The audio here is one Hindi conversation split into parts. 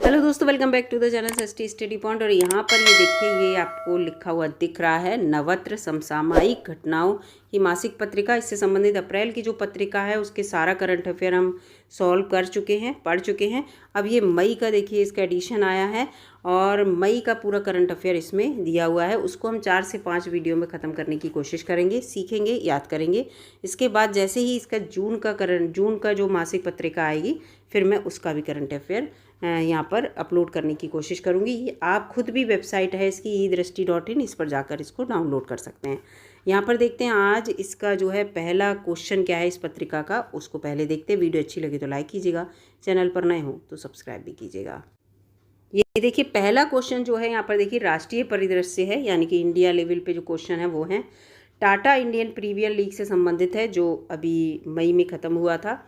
हेलो दोस्तों, welcome back to the channel ST study point. और यहाँ पर ये देखिए, ये आपको लिखा हुआ दिख रहा है नवत्र समसामयिक घटनाओं की मासिक पत्रिका। इससे संबंधित अप्रैल की जो पत्रिका है उसके सारा करंट अफेयर हम सॉल्व कर चुके हैं, पढ़ चुके हैं। अब ये मई का देखिए, इसका एडिशन आया है और मई का पूरा करंट अफेयर इसमें दिया हुआ है। उसको हम 4 से 5 वीडियो में ख़त्म करने की कोशिश करेंगे, सीखेंगे, याद करेंगे। इसके बाद जैसे ही इसका जून का जो मासिक पत्रिका आएगी, फिर मैं उसका भी करंट अफेयर यहाँ पर अपलोड करने की कोशिश करूँगी। ये आप खुद भी वेबसाइट है इसकी eDrishti.in, इस पर जाकर इसको डाउनलोड कर सकते हैं। यहाँ पर देखते हैं आज इसका जो है पहला क्वेश्चन क्या है इस पत्रिका का, उसको पहले देखते हैं। वीडियो अच्छी लगी तो लाइक कीजिएगा, चैनल पर नए हो तो सब्सक्राइब भी कीजिएगा। ये देखिए, पहला क्वेश्चन जो है यहाँ पर देखिए राष्ट्रीय परिदृश्य है, यानी कि इंडिया लेवल पे जो क्वेश्चन है वो है टाटा इंडियन प्रीमियर लीग से संबंधित है, जो अभी मई में ख़त्म हुआ था,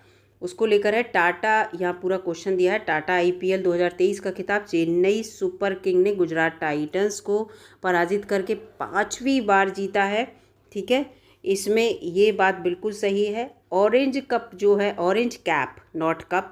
उसको लेकर है। टाटा, यहाँ पूरा क्वेश्चन दिया है। टाटा आईपीएल 2023 का खिताब चेन्नई सुपर किंग ने गुजरात टाइटंस को पराजित करके 5वीं बार जीता है। ठीक है, इसमें ये बात बिल्कुल सही है। ऑरेंज कप जो है, ऑरेंज कैप नॉट कप,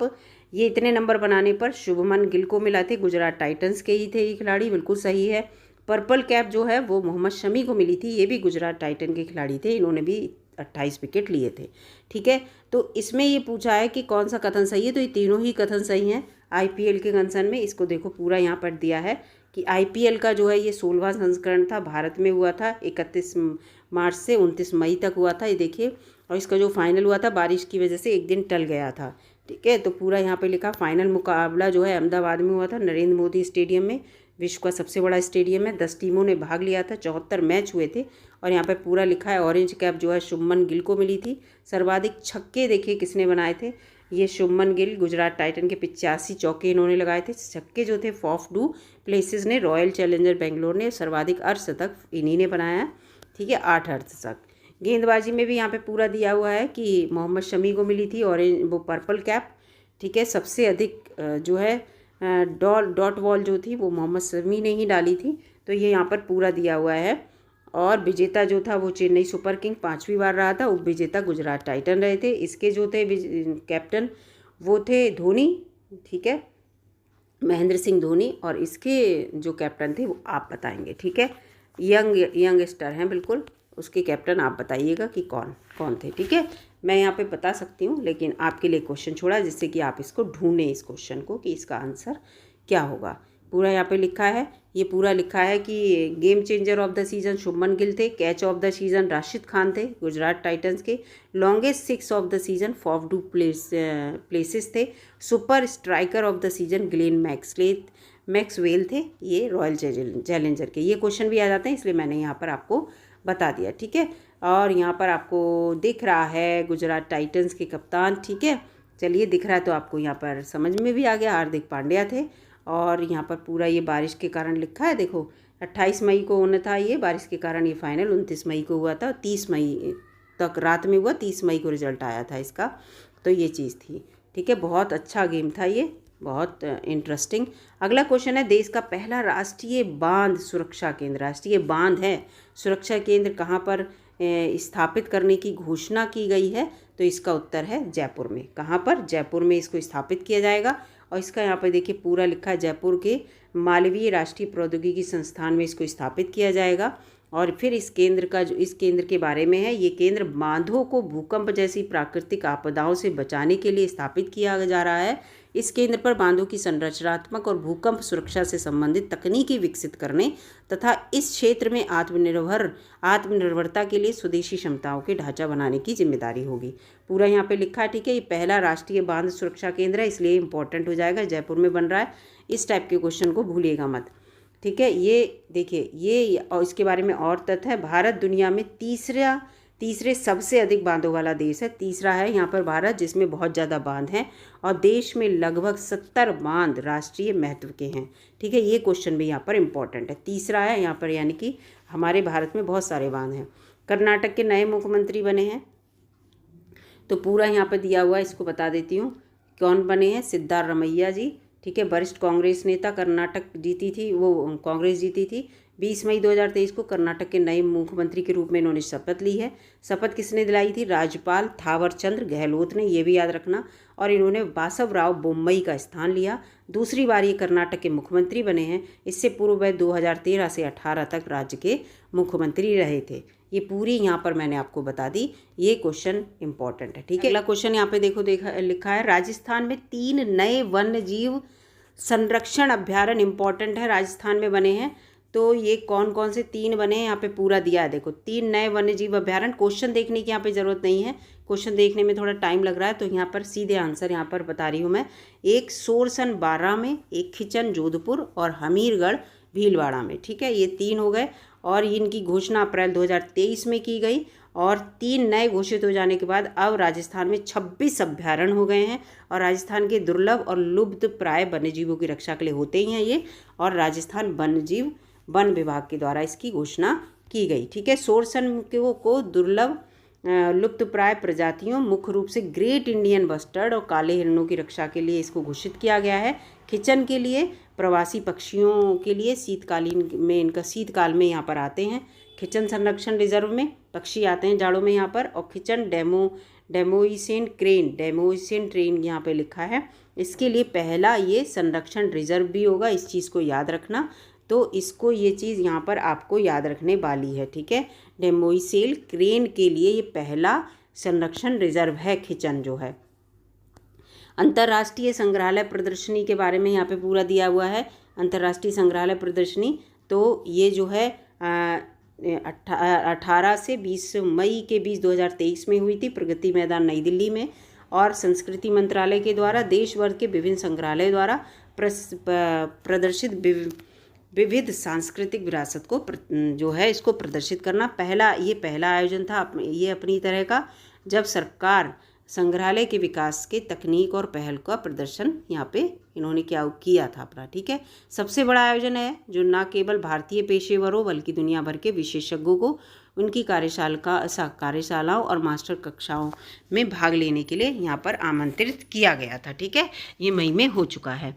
ये इतने नंबर बनाने पर शुभमन गिल को मिला थे, गुजरात टाइटंस के ही थे ये खिलाड़ी, बिल्कुल सही है। पर्पल कैप जो है वो मोहम्मद शमी को मिली थी, ये भी गुजरात टाइटन के खिलाड़ी थे, इन्होंने भी 28 विकेट लिए थे। ठीक है, तो इसमें ये पूछा है कि कौन सा कथन सही है, तो ये तीनों ही कथन सही हैं आईपीएल के कंसर्न में। इसको देखो, पूरा यहाँ पर दिया है कि आईपीएल का जो है ये 16वां संस्करण था, भारत में हुआ था, 31 मार्च से 29 मई तक हुआ था, ये देखिए। और इसका जो फाइनल हुआ था बारिश की वजह से एक दिन टल गया था। ठीक है, तो पूरा यहाँ पे लिखा, फाइनल मुकाबला जो है अहमदाबाद में हुआ था, नरेंद्र मोदी स्टेडियम में, विश्व का सबसे बड़ा स्टेडियम है। 10 टीमों ने भाग लिया था, 74 मैच हुए थे। और यहाँ पे पूरा लिखा है, ऑरेंज कैप जो है शुभमन गिल को मिली थी। सर्वाधिक छक्के देखिए किसने बनाए थे, ये शुभमन गिल, गुजरात टाइटन के 85 चौके इन्होंने लगाए थे। छक्के जो थे फॉफ डू प्लेसेस ने, रॉयल चैलेंजर बेंगलोर ने, सर्वाधिक अर्धशतक इन्हीं ने बनाया। ठीक है, 8 अर्धशतक। गेंदबाजी में भी यहाँ पे पूरा दिया हुआ है कि मोहम्मद शमी को मिली थी ऑरेंज वो पर्पल कैप। ठीक है, सबसे अधिक जो है डॉट बॉल जो थी वो मोहम्मद शमी ने ही डाली थी, तो ये यहाँ पर पूरा दिया हुआ है। और विजेता जो था वो चेन्नई सुपर किंग 5वीं बार रहा था, उप विजेता गुजरात टाइटन रहे थे। इसके जो थे कैप्टन वो थे धोनी, ठीक है, महेंद्र सिंह धोनी। और इसके जो कैप्टन थे वो आप बताएंगे। ठीक है, यंगस्टर हैं बिल्कुल, उसके कैप्टन आप बताइएगा कि कौन कौन थे। ठीक है, मैं यहाँ पे बता सकती हूँ, लेकिन आपके लिए क्वेश्चन छोड़ा जिससे कि आप इसको ढूंढें, इस क्वेश्चन को कि इसका आंसर क्या होगा। पूरा यहाँ पे लिखा है, ये पूरा लिखा है कि game changer of the season Shubman Gill थे, catch of the season Rashid Khan थे गुजरात टाइटंस के, longest 6 of the season Faf du Plessis थे, super striker of the season Glenn Maxwell थे, ये रॉयल चैलेंजर के। ये क्वेश्चन भी आ जाते हैं, इसलिए मैंने यहाँ पर आपको बता दिया। ठीक है, और यहाँ पर आपको दिख रहा है गुजरात टाइटंस के कप्तान। ठीक है, चलिए, दिख रहा है तो आपको यहाँ पर समझ में भी आ गया, हार्दिक पांड्या थे। और यहाँ पर पूरा ये बारिश के कारण लिखा है, देखो 28 मई को होना था ये, बारिश के कारण ये फाइनल 29 मई को हुआ था, 30 मई तक रात में हुआ, 30 मई को रिजल्ट आया था इसका, तो ये चीज़ थी। ठीक है, बहुत अच्छा गेम था ये, बहुत इंटरेस्टिंग। अगला क्वेश्चन है, देश का पहला राष्ट्रीय बांध सुरक्षा केंद्र, राष्ट्रीय बांध है सुरक्षा केंद्र कहाँ पर स्थापित करने की घोषणा की गई है, तो इसका उत्तर है जयपुर में। कहाँ पर? जयपुर में इसको स्थापित किया जाएगा। और इसका यहाँ पर देखिए पूरा लिखा है, जयपुर के मालवीय राष्ट्रीय प्रौद्योगिकी संस्थान में इसको स्थापित किया जाएगा। और फिर इस केंद्र के बारे में है, ये केंद्र बांधों को भूकंप जैसी प्राकृतिक आपदाओं से बचाने के लिए स्थापित किया जा रहा है। इस केंद्र पर बांधों की संरचनात्मक और भूकंप सुरक्षा से संबंधित तकनीकी विकसित करने तथा इस क्षेत्र में आत्मनिर्भरता के लिए स्वदेशी क्षमताओं के ढांचा बनाने की जिम्मेदारी होगी। पूरा यहाँ पे लिखा है। ठीक है, ये पहला राष्ट्रीय बांध सुरक्षा केंद्र है, इसलिए इंपॉर्टेंट हो जाएगा, जयपुर में बन रहा है। इस टाइप के क्वेश्चन को भूलिएगा मत। ठीक है, ये देखिए, ये और इसके बारे में और तथ्य है, भारत दुनिया में तीसरे सबसे अधिक बांधों वाला देश है। तीसरा है यहाँ पर भारत, जिसमें बहुत ज़्यादा बांध हैं, और देश में लगभग 70 बांध राष्ट्रीय महत्व के हैं। ठीक है, ये क्वेश्चन भी यहाँ पर इम्पॉर्टेंट है, तीसरा है यहाँ पर, यानी कि हमारे भारत में बहुत सारे बांध हैं। कर्नाटक के नए मुख्यमंत्री बने हैं, तो पूरा यहाँ पर दिया हुआ है, इसको बता देती हूँ कौन बने हैं, सिद्धारमैया जी। ठीक है, वरिष्ठ कांग्रेस नेता, कर्नाटक जीती थी वो, कांग्रेस जीती थी, 20 मई 2023 को कर्नाटक के नए मुख्यमंत्री के रूप में इन्होंने शपथ ली है। शपथ किसने दिलाई थी? राज्यपाल थावरचंद्र गहलोत ने, ये भी याद रखना। और इन्होंने बासवराव बोम्मई का स्थान लिया। दूसरी बार ये कर्नाटक के मुख्यमंत्री बने हैं। इससे पूर्व वह 2013 से 18 तक राज्य के मुख्यमंत्री रहे थे। ये पूरी यहाँ पर मैंने आपको बता दी। ये क्वेश्चन इंपॉर्टेंट है, ठीक है। अगला क्वेश्चन यहाँ पे देखो लिखा है, राजस्थान में 3 नए वन्य जीव संरक्षण अभ्यारण्य इंपॉर्टेंट है, राजस्थान में बने हैं। तो ये कौन कौन से 3 बने हैं यहाँ पे पूरा दिया है। देखो 3 नए वन्य जीव अभ्यारण्य। क्वेश्चन देखने की यहाँ पे ज़रूरत नहीं है, क्वेश्चन देखने में थोड़ा टाइम लग रहा है, तो यहाँ पर सीधे आंसर यहाँ पर बता रही हूँ मैं। एक सोरसन बारां में, एक खिचन जोधपुर और हमीरगढ़ भीलवाड़ा में, ठीक है। ये 3 हो गए और इनकी घोषणा अप्रैल 2023 में की गई। और 3 नए घोषित हो जाने के बाद अब राजस्थान में 26 अभ्यारण्य हो गए हैं। और राजस्थान के दुर्लभ और लुप्त प्राय वन्यजीवों की रक्षा के लिए होते ही हैं ये। और राजस्थान वन्यजीव वन विभाग के द्वारा इसकी घोषणा की गई, ठीक है। सोरसन को दुर्लभ लुप्त प्राय प्रजातियों, मुख्य रूप से ग्रेट इंडियन बस्टर्ड और काले हिरणों की रक्षा के लिए इसको घोषित किया गया है। खिचन के लिए प्रवासी पक्षियों के लिए शीतकालीन में, इनका शीतकाल में यहाँ पर आते हैं। खिचन संरक्षण रिजर्व में पक्षी आते हैं जाड़ों में यहाँ पर। और खिचन डेमोइसेन ट्रेन यहाँ पे लिखा है। इसके लिए पहला ये संरक्षण रिजर्व भी होगा, इस चीज़ को याद रखना। तो इसको ये चीज़ यहाँ पर आपको याद रखने वाली है, ठीक है। डेमोइसेल क्रेन के लिए ये पहला संरक्षण रिजर्व है खिचन जो है। अंतर्राष्ट्रीय संग्रहालय प्रदर्शनी के बारे में यहाँ पे पूरा दिया हुआ है। अंतर्राष्ट्रीय संग्रहालय प्रदर्शनी तो ये जो है 18 से 20 मई के बीच 2023 में हुई थी, प्रगति मैदान नई दिल्ली में। और संस्कृति मंत्रालय के द्वारा देश भर के विभिन्न संग्रहालय द्वारा प्रदर्शित विविध सांस्कृतिक विरासत को जो है इसको प्रदर्शित करना पहला आयोजन था ये अपनी तरह का, जब सरकार संग्रहालय के विकास के तकनीक और पहल का प्रदर्शन यहाँ पे इन्होंने क्या किया था अपना, ठीक है। सबसे बड़ा आयोजन है जो न केवल भारतीय पेशेवरों बल्कि दुनिया भर के विशेषज्ञों को उनकी कार्यशालाओं और मास्टर कक्षाओं में भाग लेने के लिए यहाँ पर आमंत्रित किया गया था, ठीक है। ये मई में हो चुका है।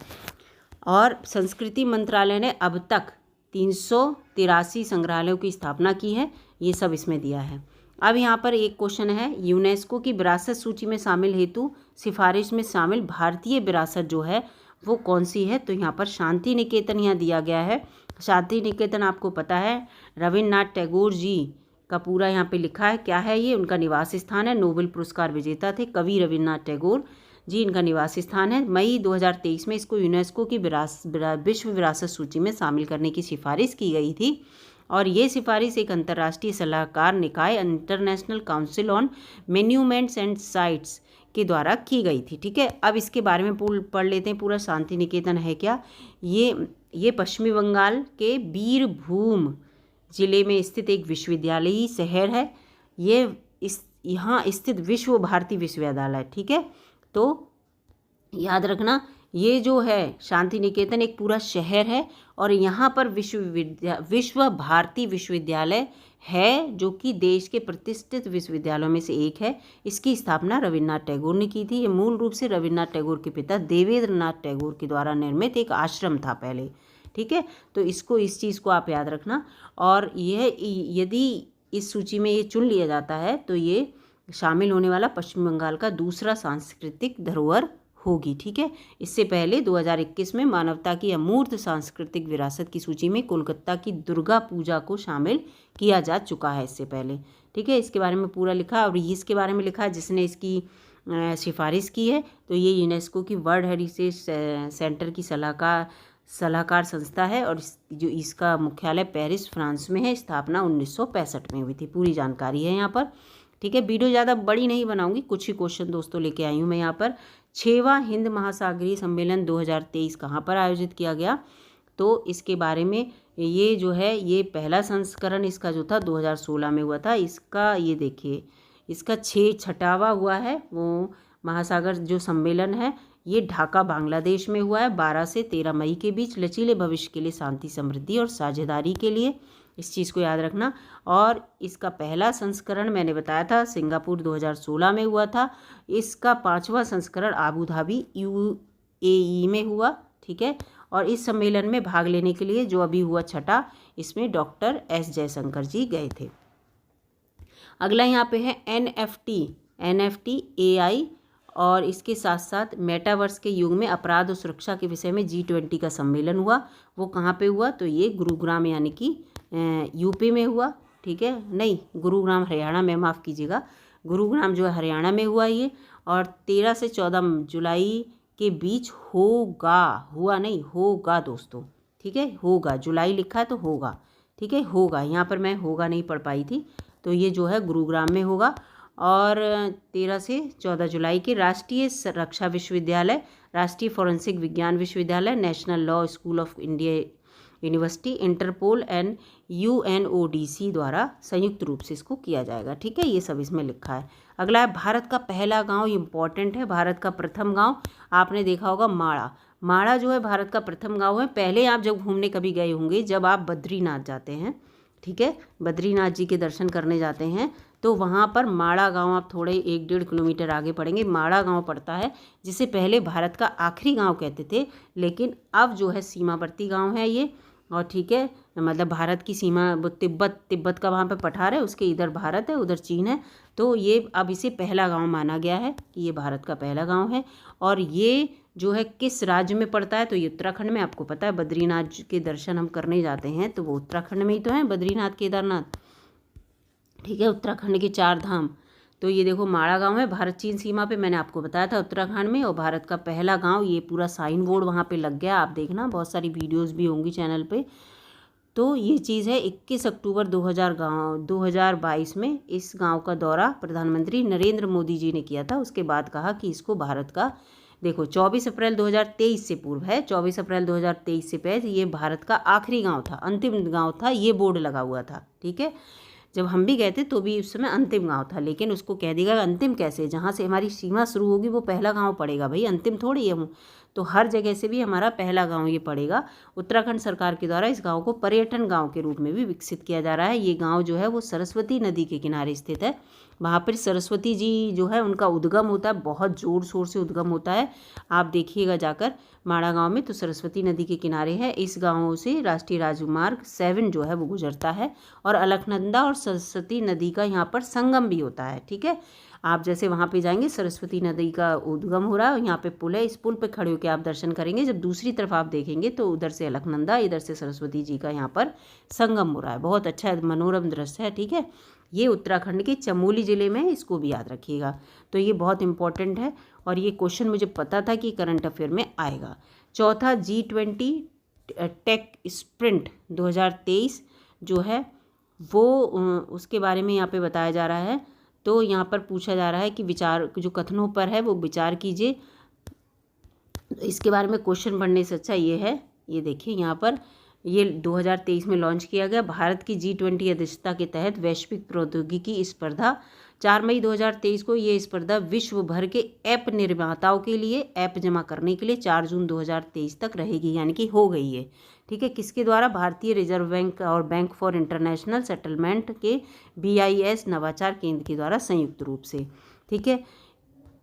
और संस्कृति मंत्रालय ने अब तक 383 संग्रहालयों की स्थापना की है, ये सब इसमें दिया है। अब यहाँ पर एक क्वेश्चन है, यूनेस्को की विरासत सूची में शामिल हेतु सिफारिश में शामिल भारतीय विरासत जो है वो कौन सी है? तो यहाँ पर शांति निकेतन यहाँ दिया गया है। शांति निकेतन आपको पता है रविन्द्रनाथ टैगोर जी का पूरा यहाँ पे लिखा है, क्या है ये? उनका निवास स्थान है, नोबेल पुरस्कार विजेता थे कवि रविन्द्रनाथ टैगोर जी, इनका निवास स्थान है। मई 2023 में इसको यूनेस्को की विश्व विरासत सूची में शामिल करने की सिफारिश की गई थी। और ये सिफारिश एक अंतर्राष्ट्रीय सलाहकार निकाय international council on monuments and sites के द्वारा की गई थी, ठीक है। अब इसके बारे में पढ़ लेते हैं पूरा। शांति निकेतन है क्या? ये पश्चिमी बंगाल के बीरभूम जिले में स्थित एक विश्वविद्यालयी शहर है। यहाँ स्थित विश्व भारती विश्वविद्यालय, ठीक है। तो याद रखना ये जो है शांति निकेतन एक पूरा शहर है और यहाँ पर विश्व भारती विश्वविद्यालय है जो कि देश के प्रतिष्ठित विश्वविद्यालयों में से एक है। इसकी स्थापना रविन्द्रनाथ टैगोर ने की थी। ये मूल रूप से रविन्द्रनाथ टैगोर के पिता देवेंद्रनाथ टैगोर के द्वारा निर्मित एक आश्रम था पहले, ठीक है। तो इस चीज़ को आप याद रखना। और यह यदि इस सूची में ये चुन लिया जाता है तो ये शामिल होने वाला पश्चिम बंगाल का दूसरा सांस्कृतिक धरोहर होगी, ठीक है। इससे पहले 2021 में मानवता की अमूर्त सांस्कृतिक विरासत की सूची में कोलकाता की दुर्गा पूजा को शामिल किया जा चुका है इससे पहले, ठीक है। इसके बारे में पूरा लिखा और इसके बारे में लिखा है जिसने इसकी सिफारिश की है तो ये यूनेस्को की वर्ल्ड हेरिटेज सेंटर की सलाहकार संस्था है और इसका मुख्यालय पेरिस फ्रांस में है। स्थापना 1965 में हुई थी। पूरी जानकारी है यहाँ पर, ठीक है। वीडियो ज़्यादा बड़ी नहीं बनाऊंगी, कुछ ही क्वेश्चन दोस्तों लेके आई हूँ मैं यहाँ पर। 6वां हिंद महासागरीय सम्मेलन 2023 कहाँ पर आयोजित किया गया? तो इसके बारे में ये जो है ये पहला संस्करण इसका जो था 2016 में हुआ था। इसका ये देखिए इसका 6वां हुआ है वो महासागर जो सम्मेलन है ये ढाका बांग्लादेश में हुआ है 12 से 13 मई के बीच। लचीले भविष्य के लिए शांति समृद्धि और साझेदारी के लिए, इस चीज़ को याद रखना। और इसका पहला संस्करण मैंने बताया था सिंगापुर 2016 में हुआ था। इसका 5वां संस्करण आबू धाबी UAE में हुआ, ठीक है। और इस सम्मेलन में भाग लेने के लिए जो अभी हुआ छठा, इसमें डॉक्टर एस जयशंकर जी गए थे। अगला यहाँ पे है NFT AI, और इसके साथ साथ मेटावर्स के युग में अपराध और सुरक्षा के विषय में G20 का सम्मेलन हुआ। वो कहाँ पे हुआ? तो ये गुरुग्राम यानी कि यूपी में हुआ, ठीक है, नहीं गुरुग्राम हरियाणा में, माफ़ कीजिएगा, गुरुग्राम जो है हरियाणा में हुआ ये, और 13 से 14 जुलाई के बीच होगा, हुआ नहीं होगा दोस्तों, ठीक है, होगा, जुलाई लिखा है तो होगा, ठीक है, होगा, यहाँ पर मैं होगा नहीं पढ़ पाई थी, तो ये जो है गुरुग्राम में होगा। और 13 से 14 जुलाई के राष्ट्रीय रक्षा विश्वविद्यालय, राष्ट्रीय फोरेंसिक विज्ञान विश्वविद्यालय, National Law School of India University, Interpol and UNODC द्वारा संयुक्त रूप से इसको किया जाएगा, ठीक है, ये सब इसमें लिखा है। अगला है भारत का पहला गांव, इम्पॉर्टेंट है, भारत का प्रथम गांव, आपने देखा होगा माड़ा, माड़ा जो है भारत का प्रथम गांव है। पहले आप जब घूमने कभी गए होंगे, जब आप बद्रीनाथ जाते हैं, ठीक है, बद्रीनाथ जी के दर्शन करने जाते हैं, तो वहाँ पर माड़ा गांव, आप थोड़े 1-1.5 किलोमीटर आगे पड़ेंगे, माड़ा गांव पड़ता है, जिसे पहले भारत का आखिरी गांव कहते थे, लेकिन अब जो है सीमावर्ती गांव है ये, और ठीक है, मतलब भारत की सीमा, वो तिब्बत का वहाँ पे पठार है, उसके इधर भारत है, उधर चीन है, तो ये अब इसे पहला गांव माना गया है कि ये भारत का पहला गांव है। और ये जो है किस राज्य में पड़ता है? तो ये उत्तराखंड में, आपको पता है बद्रीनाथ के दर्शन हम करने जाते हैं तो वो उत्तराखंड में ही तो है, बद्रीनाथ केदारनाथ, ठीक है, उत्तराखंड के 4 धाम। तो ये देखो माड़ा गांव है, भारत चीन सीमा पे, मैंने आपको बताया था उत्तराखंड में, और भारत का पहला गांव, ये पूरा साइन बोर्ड वहाँ पे लग गया, आप देखना, बहुत सारी वीडियोस भी होंगी चैनल पे। तो ये चीज़ है। 21 अक्टूबर 2022 में इस गांव का दौरा प्रधानमंत्री नरेंद्र मोदी जी ने किया था। उसके बाद कहा कि इसको भारत का, देखो 24 अप्रैल 2023 से पूर्व है, 24 अप्रैल 2023 से पहले ये भारत का आखिरी गांव था, अंतिम गांव था, ये बोर्ड लगा हुआ था, ठीक है। जब हम भी गए थे तो भी उस समय अंतिम गांव था, लेकिन उसको कह देगा अंतिम कैसे, जहाँ से हमारी सीमा शुरू होगी वो पहला गांव पड़ेगा भाई, अंतिम थोड़ी है वो, तो हर जगह से भी हमारा पहला गांव ये पड़ेगा। उत्तराखंड सरकार के द्वारा इस गांव को पर्यटन गांव के रूप में भी विकसित किया जा रहा है। ये गांव जो है वो सरस्वती नदी के किनारे स्थित है। वहाँ पर सरस्वती जी जो है उनका उद्गम होता है, बहुत ज़ोर शोर से उद्गम होता है, आप देखिएगा जाकर माड़ा गांव में, तो सरस्वती नदी के किनारे है। इस गांव से राष्ट्रीय राजमार्ग 7 जो है वो गुजरता है, और अलकनंदा और सरस्वती नदी का यहाँ पर संगम भी होता है, ठीक है। आप जैसे वहाँ पे जाएंगे, सरस्वती नदी का उद्गम हो रहा है, यहाँ पे पुल है, इस पुल पे खड़े होकर आप दर्शन करेंगे। जब दूसरी तरफ आप देखेंगे तो उधर से अलकनंदा, इधर से सरस्वती जी का यहाँ पर संगम हो रहा है, बहुत अच्छा मनोरम दृश्य है, ठीक है। ये उत्तराखंड के चमोली ज़िले में है, इसको भी याद रखिएगा। तो ये बहुत इंपॉर्टेंट है, और ये क्वेश्चन मुझे पता था कि करंट अफेयर में आएगा। चौथा, G20 टेक स्प्रिंट 2023 जो है वो, उसके बारे में यहाँ पे बताया जा रहा है। तो यहाँ पर पूछा जा रहा है कि विचार, जो कथनों पर है वो विचार कीजिए। इसके बारे में क्वेश्चन पढ़ने से अच्छा ये है, ये देखिए यहाँ पर, ये 2023 में लॉन्च किया गया। भारत की G20 अध्यक्षता के तहत वैश्विक प्रौद्योगिकी स्पर्धा 4 मई 2023 को, ये स्पर्धा विश्व भर के ऐप निर्माताओं के लिए ऐप जमा करने के लिए 4 जून 2023 तक रहेगी, यानी कि हो गई है, ठीक है। किसके द्वारा? भारतीय रिजर्व बैंक और बैंक फॉर इंटरनेशनल सेटलमेंट के BIS नवाचार केंद्र के द्वारा संयुक्त रूप से, ठीक है।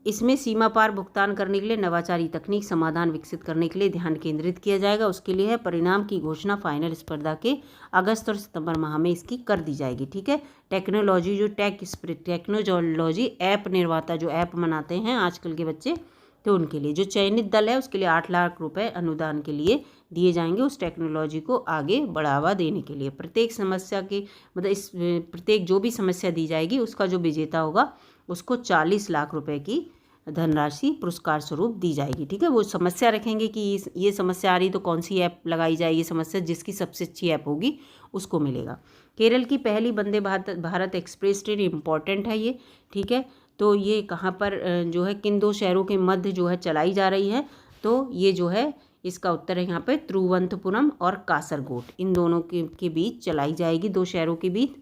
इसमें सीमा पार भुगतान करने के लिए नवाचारी तकनीक समाधान विकसित करने के लिए ध्यान केंद्रित किया जाएगा। उसके लिए है परिणाम की घोषणा फाइनल स्पर्धा के अगस्त और सितंबर माह में इसकी कर दी जाएगी, ठीक है। टेक्नोलॉजी, जो टेक्नोलॉजी ऐप निर्माता जो ऐप बनाते हैं आजकल के बच्चे, तो उनके लिए जो चयनित दल है उसके लिए 8 लाख रुपए अनुदान के लिए दिए जाएंगे, उस टेक्नोलॉजी को आगे बढ़ावा देने के लिए। प्रत्येक समस्या के, मतलब इस प्रत्येक जो भी समस्या दी जाएगी उसका जो विजेता होगा उसको 40 लाख रुपए की धनराशि पुरस्कार स्वरूप दी जाएगी, ठीक है। वो समस्या रखेंगे कि ये समस्या आ रही तो कौन सी ऐप लगाई जाए, ये समस्या जिसकी सबसे अच्छी ऐप होगी उसको मिलेगा। केरल की पहली Vande Bharat express train, important है ये, ठीक है। तो ये कहाँ पर जो है, किन 2 शहरों के मध्य जो है चलाई जा रही है? तो ये जो है इसका उत्तर है यहाँ पे तिरुवनंतपुरम और कासरगोड, इन दोनों के बीच चलाई जाएगी, 2 शहरों के बीच।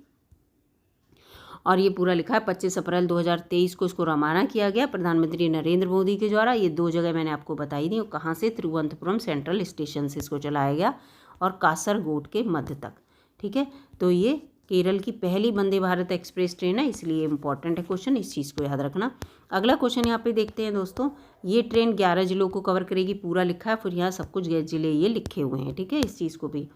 और ये पूरा लिखा है 25 अप्रैल 2023 को इसको रवाना किया गया प्रधानमंत्री नरेंद्र मोदी के द्वारा। ये 2 जगह मैंने आपको बताई दी, कहाँ से? तिरुवनंतपुरम सेंट्रल स्टेशन से इसको चलाया गया और कासरगोड के मध्य तक, ठीक है। तो ये केरल की पहली वंदे भारत एक्सप्रेस ट्रेन है, इसलिए इंपॉर्टेंट है क्वेश्चन, इस चीज़ को याद रखना। अगला क्वेश्चन यहाँ पे देखते हैं दोस्तों, ये ट्रेन 11 जिलों को कवर करेगी, पूरा लिखा है। फिर यहाँ सब कुछ जिले ये लिखे हुए हैं, ठीक है, इस चीज़ को भी,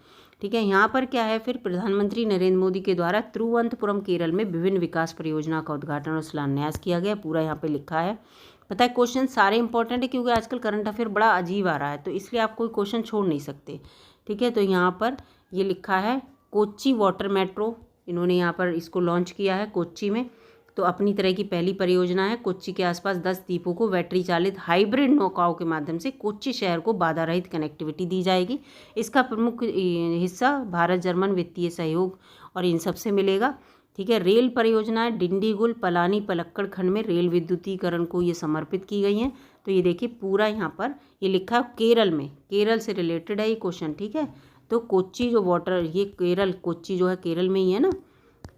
ठीक है। यहाँ पर क्या है, फिर प्रधानमंत्री नरेंद्र मोदी के द्वारा तिरुवनंतपुरम केरल में विभिन्न विकास परियोजना का उद्घाटन और शिलान्यास किया गया, पूरा यहाँ पे लिखा है। पता है क्वेश्चन सारे इंपॉर्टेंट है, क्योंकि आजकल करंट अफेयर बड़ा अजीब आ रहा है, तो इसलिए आप कोई क्वेश्चन छोड़ नहीं सकते, ठीक है। तो यहाँ पर ये लिखा है कोच्चि वाटर मेट्रो, इन्होंने यहाँ पर इसको लॉन्च किया है कोच्चि में। तो अपनी तरह की पहली परियोजना है। कोच्चि के आसपास 10 द्वीपों को बैटरी चालित हाइब्रिड नौकाओं के माध्यम से कोच्चि शहर को बाधा रहित कनेक्टिविटी दी जाएगी। इसका प्रमुख हिस्सा भारत जर्मन वित्तीय सहयोग और इन सब से मिलेगा, ठीक है। रेल परियोजनाएं डिंडीगुल पलानी पलक्कड़ खंड में रेल विद्युतीकरण को ये समर्पित की गई हैं। तो ये देखिए पूरा यहाँ पर ये लिखा है केरल में, केरल से रिलेटेड है ये क्वेश्चन, ठीक है। तो कोच्चि जो वाटर, ये केरल कोच्चि जो है केरल में ही है ना।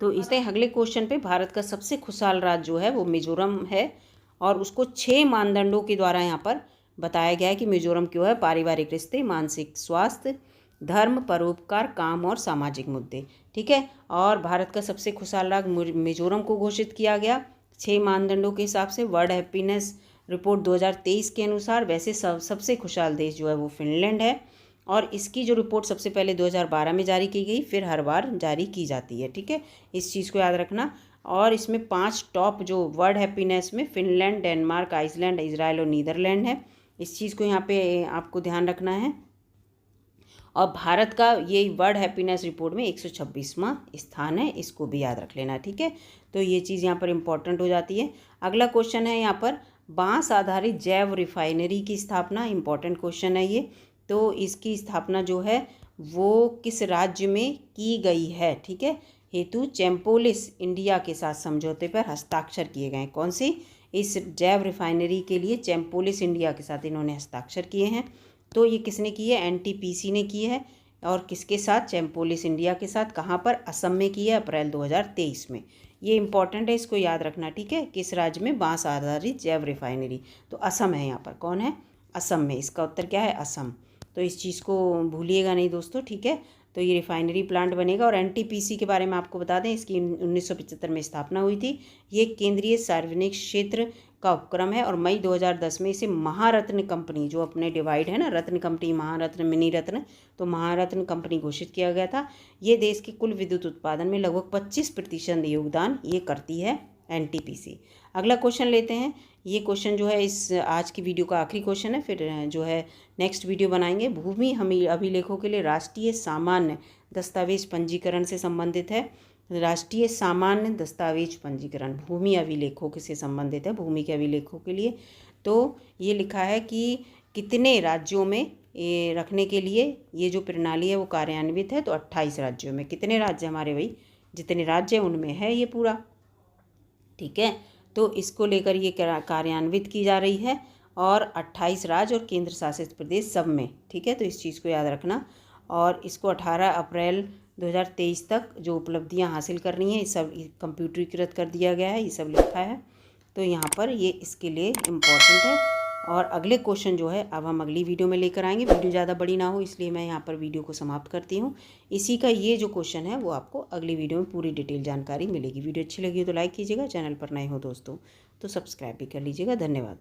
तो इससे अगले क्वेश्चन पे, भारत का सबसे खुशहाल राज्य जो है वो मिजोरम है, और उसको 6 मानदंडों के द्वारा यहाँ पर बताया गया है कि मिजोरम क्यों है। पारिवारिक रिश्ते, मानसिक स्वास्थ्य, धर्म, परोपकार, काम और सामाजिक मुद्दे, ठीक है। और भारत का सबसे खुशहाल राज्य मिजोरम को घोषित किया गया 6 मानदंडों के हिसाब से। वर्ल्ड हैप्पीनेस रिपोर्ट 2023 के अनुसार वैसे सबसे खुशहाल देश जो है वो फिनलैंड है, और इसकी जो रिपोर्ट सबसे पहले 2012 में जारी की गई, फिर हर बार जारी की जाती है, ठीक है। इस चीज़ को याद रखना। और इसमें 5 टॉप जो वर्ल्ड हैप्पीनेस में फिनलैंड, डेनमार्क, आइसलैंड, इजराइल और नीदरलैंड है। इस चीज़ को यहाँ पे आपको ध्यान रखना है। और भारत का ये वर्ल्ड हैप्पीनेस रिपोर्ट में 126वां स्थान है, इसको भी याद रख लेना, ठीक है। तो ये चीज़ यहाँ पर इम्पॉर्टेंट हो जाती है। अगला क्वेश्चन है यहाँ पर बांस आधारित जैव रिफाइनरी की स्थापना, इम्पॉर्टेंट क्वेश्चन है ये। तो इसकी स्थापना जो है वो किस राज्य में की गई है, ठीक है। हेतु चैंपोलिस इंडिया के साथ समझौते पर हस्ताक्षर किए गए। कौन सी? इस जैव रिफाइनरी के लिए चैंपोलिस इंडिया के साथ इन्होंने हस्ताक्षर किए हैं। तो ये किसने की है? एनटीपीसी ने की है। और किसके साथ? चैंपोलिस इंडिया के साथ। कहाँ पर? असम में की है, अप्रैल 2023 में। ये इंपॉर्टेंट है, इसको याद रखना, ठीक है। किस राज्य में बांस आधारित जैव रिफाइनरी? तो असम है यहाँ पर। कौन है? असम में। इसका उत्तर क्या है? असम। तो इस चीज़ को भूलिएगा नहीं दोस्तों, ठीक है। तो ये रिफाइनरी प्लांट बनेगा। और एनटीपीसी के बारे में आपको बता दें, इसकी 1975 में स्थापना हुई थी। ये केंद्रीय सार्वजनिक क्षेत्र का उपक्रम है, और मई 2010 में इसे महारत्न कंपनी, जो अपने डिवाइड है ना, रत्न कंपनी, महारत्न, मिनी रत्न, तो महारत्न कंपनी घोषित किया गया था। ये देश के कुल विद्युत उत्पादन में लगभग 25% योगदान ये करती है एनटीपीसी। अगला क्वेश्चन लेते हैं। ये क्वेश्चन जो है इस आज की वीडियो का आखिरी क्वेश्चन है, फिर जो है नेक्स्ट वीडियो बनाएंगे। भूमि अभिलेखों के लिए राष्ट्रीय सामान्य दस्तावेज पंजीकरण से संबंधित है। राष्ट्रीय सामान्य दस्तावेज पंजीकरण भूमि अभिलेखों से संबंधित है, भूमि के अभिलेखों के लिए। तो ये लिखा है कि कितने राज्यों में ये रखने के लिए ये जो प्रणाली है वो कार्यान्वित है। तो 28 राज्यों में। कितने राज्य हमारे भाई? जितने राज्य हैं उनमें है ये पूरा, ठीक है। तो इसको लेकर ये कार्यान्वित की जा रही है, और 28 राज्य और केंद्र शासित प्रदेश सब में, ठीक है। तो इस चीज़ को याद रखना। और इसको 18 अप्रैल 2023 तक जो उपलब्धियां हासिल करनी है, ये सब कंप्यूटरीकृत कर दिया गया है, ये सब लिखा है। तो यहाँ पर ये इसके लिए इम्पॉर्टेंट है। और अगले क्वेश्चन जो है अब हम अगली वीडियो में लेकर आएंगे। वीडियो ज़्यादा बड़ी ना हो, इसलिए मैं यहाँ पर वीडियो को समाप्त करती हूँ। इसी का ये जो क्वेश्चन है वो आपको अगली वीडियो में पूरी डिटेल जानकारी मिलेगी। वीडियो अच्छी लगी हो तो लाइक कीजिएगा, चैनल पर नए हो दोस्तों तो सब्सक्राइब भी कर लीजिएगा। धन्यवाद।